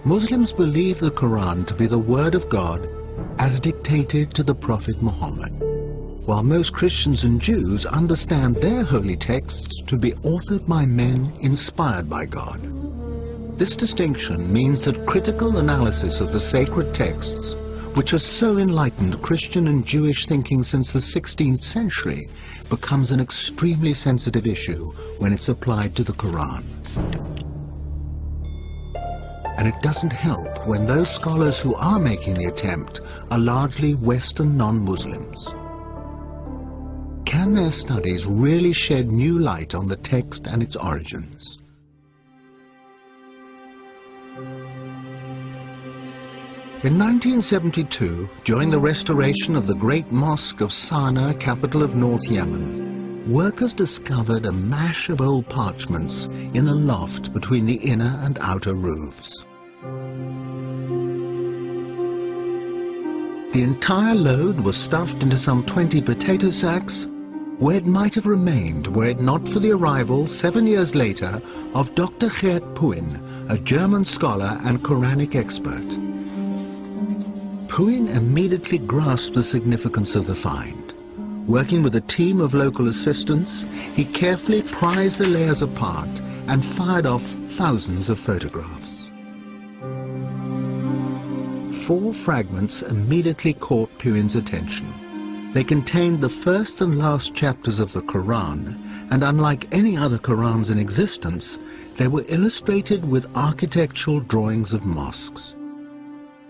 Muslims believe the Quran to be the word of God as dictated to the Prophet Muhammad, while most Christians and Jews understand their holy texts to be authored by men inspired by God. This distinction means that critical analysis of the sacred texts, which has so enlightened Christian and Jewish thinking since the 16th century, becomes an extremely sensitive issue when it's applied to the Quran. And it doesn't help when those scholars who are making the attempt are largely Western non-Muslims. Can their studies really shed new light on the text and its origins? In 1972, during the restoration of the Great Mosque of Sana'a, capital of North Yemen, workers discovered a mash of old parchments in a loft between the inner and outer roofs. The entire load was stuffed into some 20 potato sacks, where it might have remained were it not for the arrival 7 years later of Dr. Geert Puin, a German scholar and Quranic expert. Puin immediately grasped the significance of the find. Working with a team of local assistants, he carefully prized the layers apart and fired off thousands of photographs. 4 fragments immediately caught Puin's attention. They contained the first and last chapters of the Quran, and unlike any other Qurans in existence, they were illustrated with architectural drawings of mosques.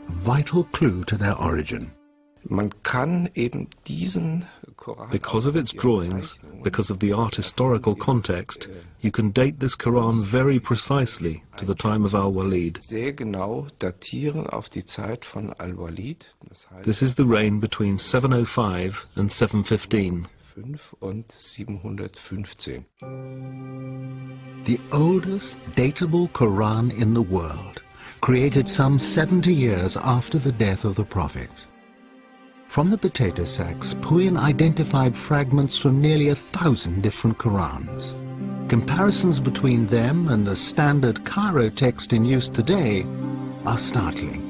A vital clue to their origin. Because of its drawings, because of the art historical context, you can date this Quran very precisely to the time of Al-Walid. This is the reign between 705 and 715. The oldest datable Quran in the world, created some 70 years after the death of the Prophet. From the potato sacks, Puin identified fragments from nearly 1,000 different Qurans. Comparisons between them and the standard Cairo text in use today are startling.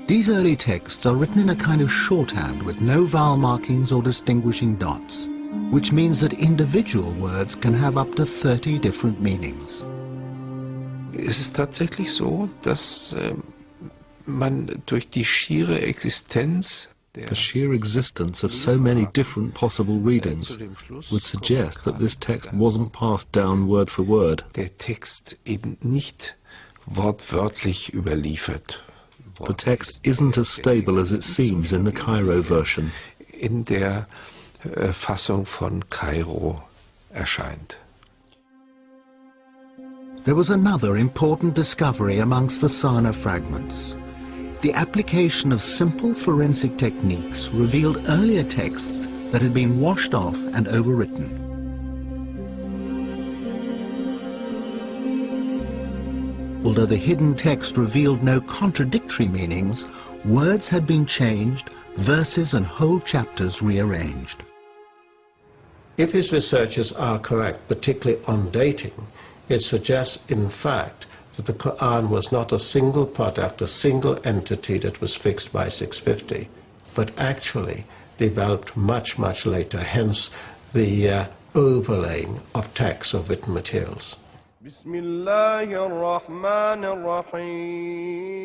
These early texts are written in a kind of shorthand with no vowel markings or distinguishing dots, which means that individual words can have up to 30 different meanings. Es ist tatsächlich so, dass man durch die schiere Existenz The sheer existence of so many different possible readings would suggest that this text wasn't passed down word for word. Der Text eben nicht wortwörtlich überliefert. The text isn't as stable as it seems in the Cairo version. In der Fassung von Kairo erscheint. There was another important discovery amongst the Sana'a fragments. The application of simple forensic techniques revealed earlier texts that had been washed off and overwritten. Although the hidden text revealed no contradictory meanings, words had been changed, verses and whole chapters rearranged. If his researches are correct, particularly on dating, it suggests, in fact, that the Quran was not a single product, a single entity that was fixed by 650, but actually developed much, much later, hence the overlaying of texts of written materials.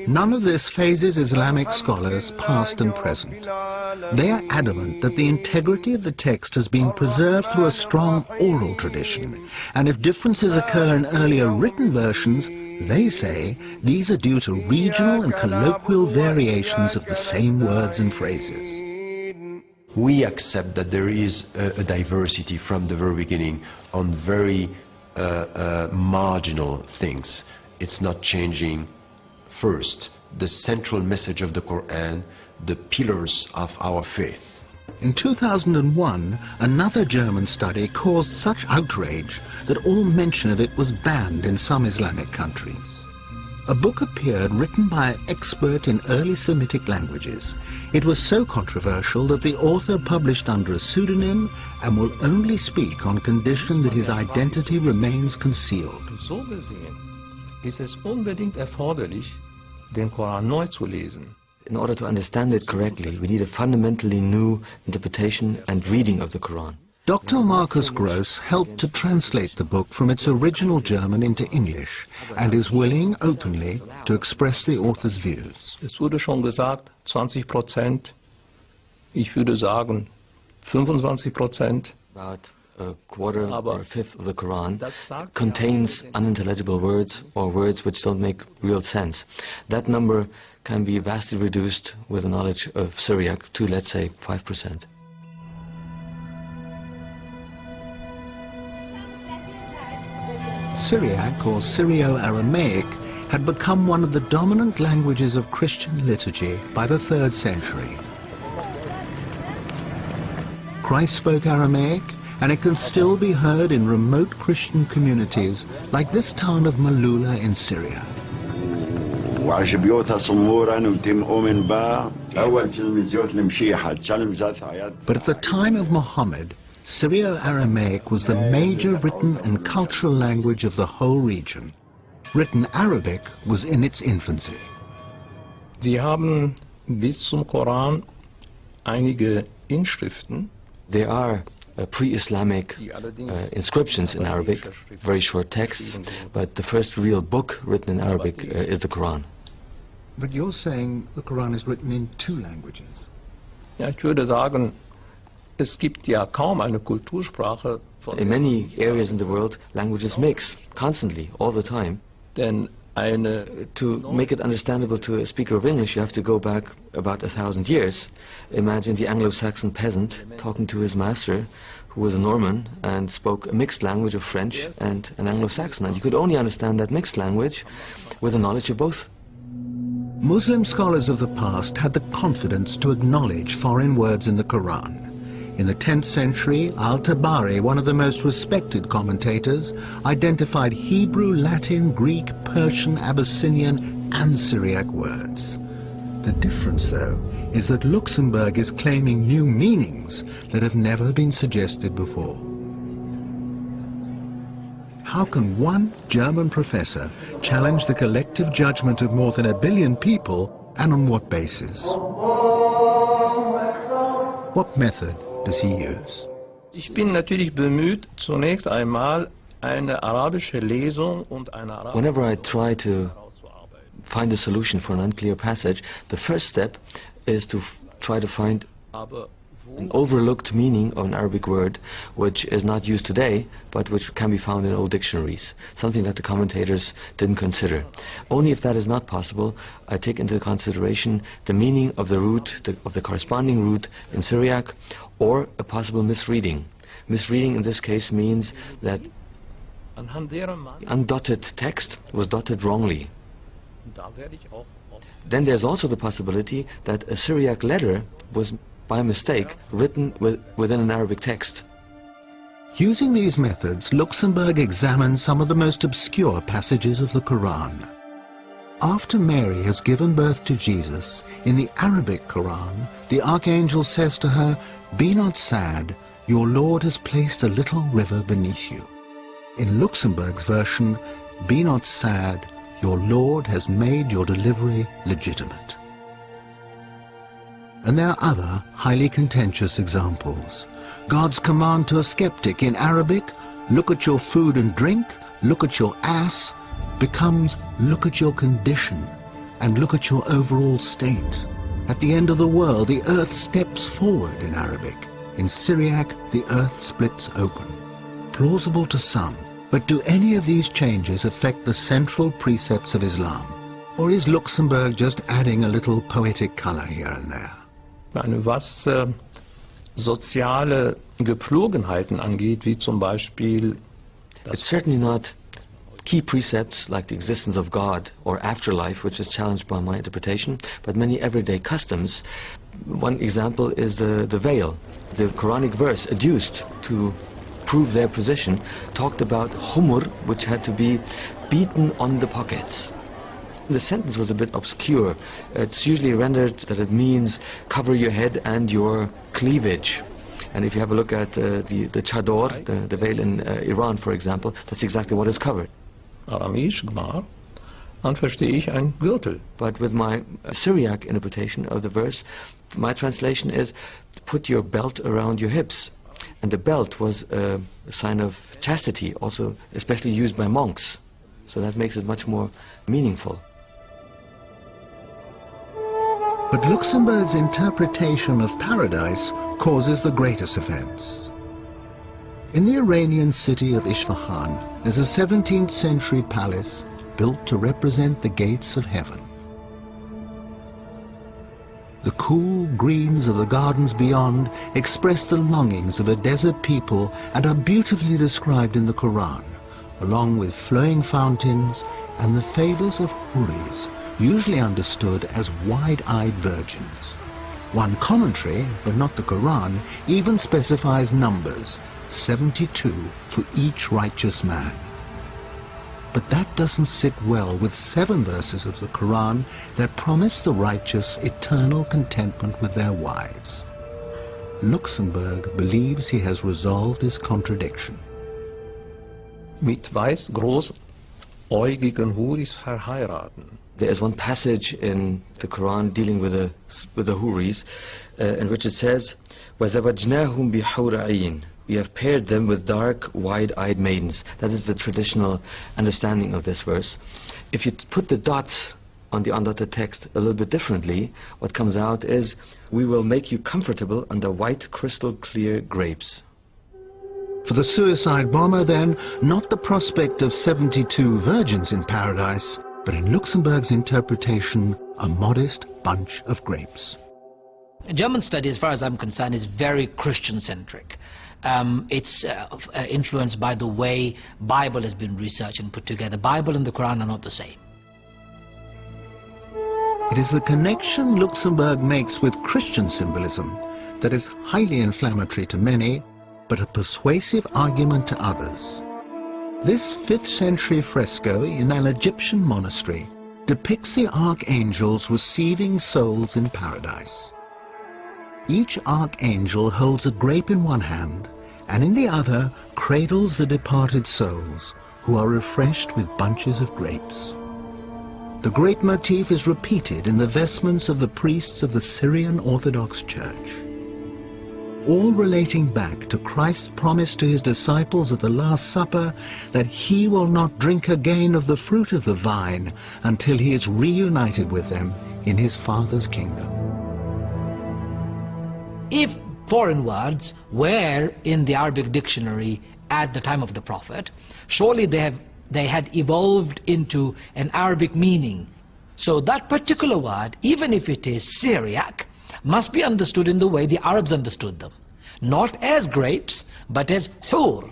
None of this phases Islamic scholars, past and present. They are adamant that the integrity of the text has been preserved through a strong oral tradition, and if differences occur in earlier written versions, they say these are due to regional and colloquial variations of the same words and phrases. We accept that there is a diversity from the very beginning on very marginal things. It's not changing first the central message of the Quran, the pillars of our faith. In 2001, another German study caused such outrage that all mention of it was banned in some Islamic countries. A book appeared written by an expert in early Semitic languages. It was so controversial that the author published under a pseudonym and will only speak on condition that his identity remains concealed. So gesehen ist es unbedingt erforderlich, den Koran neu zu lesen. In order to understand it correctly, we need a fundamentally new interpretation and reading of the Quran. Dr. Marcus Gross helped to translate the book from its original German into English and is willing openly to express the author's views. Es wurde schon gesagt, 20%, ich würde sagen 25%. About a quarter or a fifth of the Quran contains unintelligible words or words which don't make real sense. That number can be vastly reduced with the knowledge of Syriac to, let's say, 5%. Syriac, or Syrio-Aramaic, had become one of the dominant languages of Christian liturgy by the 3rd century. Christ spoke Aramaic, and it can still be heard in remote Christian communities like this town of Malula in Syria. But at the time of Muhammad, Syrio-Aramaic was the major written and cultural language of the whole region. Written Arabic was in its infancy. Wir haben bis zum Koran einige Inschriften. There are pre-Islamic inscriptions in Arabic, very short texts, but the first real book written in Arabic is the Quran. But you're saying the Quran is written in 2 languages. Ja, ich würde sagen, es gibt ja kaum eine Kultursprache. In many areas in the world, languages mix constantly, all the time. Denn to make it understandable to a speaker of English, you have to go back about 1,000 years. Imagine the Anglo-Saxon peasant talking to his master, who was a Norman and spoke a mixed language of French and an Anglo-Saxon. And you could only understand that mixed language with a knowledge of both. Muslim scholars of the past had the confidence to acknowledge foreign words in the Quran. In the 10th century, Al-Tabari, one of the most respected commentators, identified Hebrew, Latin, Greek, Persian, Abyssinian, and Syriac words. The difference, though, is that Luxembourg is claiming new meanings that have never been suggested before. How can one German professor challenge the collective judgment of more than 1 billion people, and on what basis? What method does he use? Ich bin natürlich bemüht, zunächst einmal eine arabische Lesung und eine arabische. Whenever I try to find a solution for an unclear passage, the first step is to try to find an overlooked meaning of an Arabic word which is not used today, but which can be found in old dictionaries, something that the commentators didn't consider. Only if that is not possible, I take into consideration the meaning of the root, of the corresponding root in Syriac, or a possible misreading. Misreading in this case means that undotted text was dotted wrongly. Then there's also the possibility that a Syriac letter was by mistake written within an Arabic text. Using these methods, Luxembourg examined some of the most obscure passages of the Quran. After Mary has given birth to Jesus, in the Arabic Quran, the archangel says to her, "Be not sad, your Lord has placed a little river beneath you." In Luxembourg's version, "Be not sad, your Lord has made your delivery legitimate." And there are other highly contentious examples. God's command to a skeptic in Arabic, "Look at your food and drink, look at your ass," becomes "Look at your condition and look at your overall state." At the end of the world, the earth steps forward in Arabic. In Syriac, the earth splits open. Plausible to some, but do any of these changes affect the central precepts of Islam? Or is Luxembourg just adding a little poetic color here and there? Was soziale Gepflogenheiten angeht, wie zum Beispiel... It's certainly not key precepts like the existence of God or afterlife, which is challenged by my interpretation, but many everyday customs. One example is the veil. The Quranic verse adduced to prove their position talked about humur, which had to be beaten on the pockets. The sentence was a bit obscure. It's usually rendered that it means cover your head and your cleavage. And if you have a look at the chador, the veil in Iran, for example, that's exactly what is covered. Aramaisch Gmar, Dann verstehe ich ein Gürtel. But with my Syriac interpretation of the verse, my translation is, put your belt around your hips. And the belt was a sign of chastity, also especially used by monks. So that makes it much more meaningful. But Luxemburg's interpretation of paradise causes the greatest offense. In the Iranian city of Isfahan, there's a 17th century palace built to represent the gates of heaven. The cool greens of the gardens beyond express the longings of a desert people and are beautifully described in the Quran, along with flowing fountains and the favors of huris, usually understood as wide-eyed virgins. One commentary, but not the Quran, even specifies numbers, 72 for each righteous man. But that doesn't sit well with 7 verses of the Quran that promise the righteous eternal contentment with their wives. Luxemburg believes he has resolved his contradiction. Mit weiß großäugigen Huris verheiraten. There is one passage in the Quran dealing with the huris, in which it says, وَزَوَجْنَاهُمْ بِحُورَ عِينٍ. We have paired them with dark, wide-eyed maidens. That is the traditional understanding of this verse. If you put the dots on the undotted text a little bit differently, what comes out is, we will make you comfortable under white, crystal-clear grapes. For the suicide bomber, then, not the prospect of 72 virgins in paradise, but in Luxemburg's interpretation, a modest bunch of grapes. German study, as far as I'm concerned, is very Christian-centric. It's influenced by the way Bible has been researched and put together. Bible and the Quran are not the same. It is the connection Luxemburg makes with Christian symbolism that is highly inflammatory to many, but a persuasive argument to others. This 5th century fresco in an Egyptian monastery depicts the archangels receiving souls in paradise. Each archangel holds a grape in one hand, and in the other cradles the departed souls, who are refreshed with bunches of grapes. The grape motif is repeated in the vestments of the priests of the Syrian Orthodox Church, all relating back to Christ's promise to his disciples at the Last Supper that he will not drink again of the fruit of the vine until he is reunited with them in his Father's kingdom. If foreign words were in the Arabic dictionary at the time of the Prophet, surely they had evolved into an Arabic meaning. So that particular word, even if it is Syriac, must be understood in the way the Arabs understood them. Not as grapes, but as hur,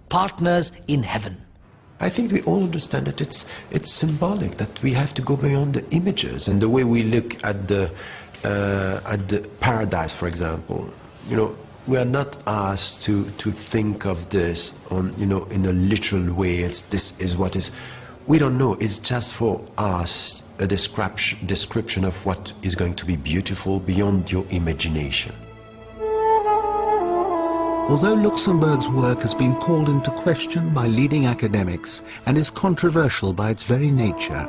partners in heaven. I think we all understand that it's symbolic, that we have to go beyond the images and the way we look at the paradise, for example. You know, we are not asked to think of this on, you know, in a literal way. This is what is. We don't know. It's just for us a description of what is going to be beautiful beyond your imagination. Although Luxemburg's work has been called into question by leading academics and is controversial by its very nature,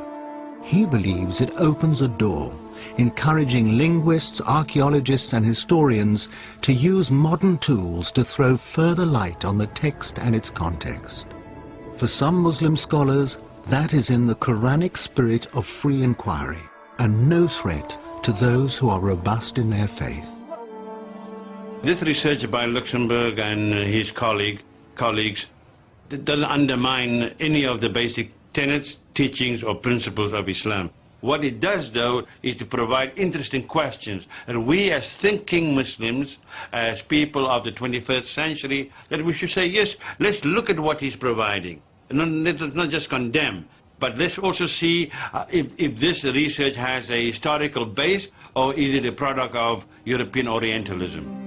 he believes it opens a door, encouraging linguists, archaeologists and historians to use modern tools to throw further light on the text and its context. For some Muslim scholars, that is in the Quranic spirit of free inquiry and no threat to those who are robust in their faith. This research by Luxemburg and his colleagues doesn't undermine any of the basic tenets, teachings or principles of Islam. What it does, though, is to provide interesting questions. And we as thinking Muslims, as people of the 21st century, that we should say, yes, let's look at what he's providing. And let's not just condemn, but let's also see if this research has a historical base or is it a product of European Orientalism.